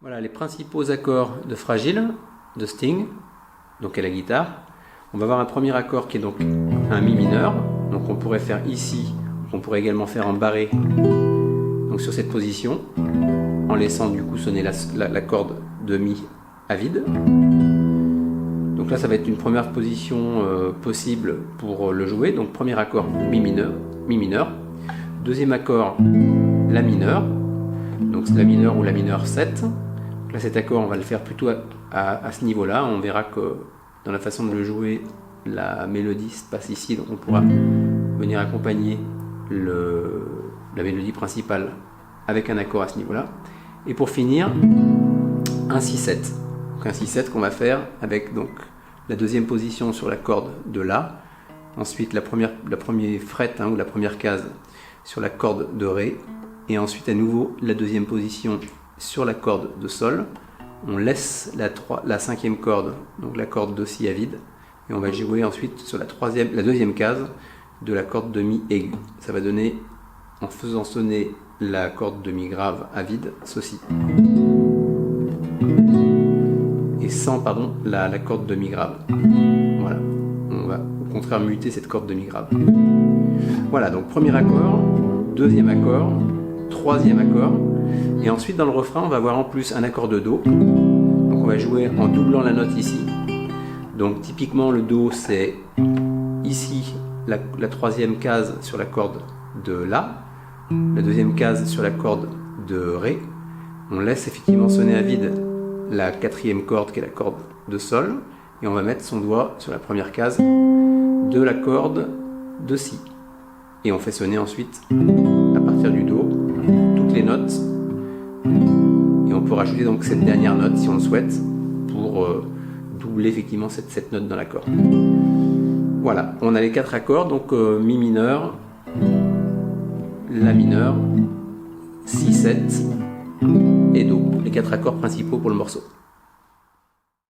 Voilà les principaux accords de Fragile, de Sting, donc à la guitare. On va avoir un premier accord qui est donc un Mi mineur, donc on pourrait faire ici, on pourrait également faire en barré, donc sur cette position, en laissant du coup sonner la corde de Mi à vide. Donc là ça va être une première position possible pour le jouer, donc premier accord Mi mineur, deuxième accord La mineur, donc La mineur ou La mineur 7. Là cet accord on va le faire plutôt à ce niveau là, on verra que dans la façon de le jouer la mélodie se passe ici, donc on pourra venir accompagner la mélodie principale avec un accord à ce niveau là. Et pour finir un 6-7, donc un 6-7 qu'on va faire avec donc la deuxième position sur la corde de La, ensuite la première fret ou la première case sur la corde de Ré, et ensuite à nouveau la deuxième position sur la corde de Sol. On laisse la cinquième corde, donc la corde de Si à vide, et on va jouer ensuite sur la deuxième case de la corde de Mi aigu. Ça va donner, en faisant sonner la corde de Mi grave à vide, ceci. Et sans, la corde de Mi grave. Voilà. On va au contraire muter cette corde de Mi grave. Voilà, donc premier accord, deuxième accord, troisième accord, et ensuite dans le refrain on va avoir en plus un accord de Do. Donc on va jouer en doublant la note ici. Donc typiquement le Do c'est ici la troisième case sur la corde de La, la deuxième case sur la corde de Ré. On laisse effectivement sonner à vide la quatrième corde qui est la corde de Sol, et on va mettre son doigt sur la première case de la corde de Si. Et on fait sonner ensuite, à partir du Do, toutes les notes. Et on peut rajouter donc cette dernière note si on le souhaite, pour doubler effectivement cette note dans l'accord. Voilà, on a les quatre accords, donc Mi mineur, La mineur, Si, 7 et Do, les quatre accords principaux pour le morceau.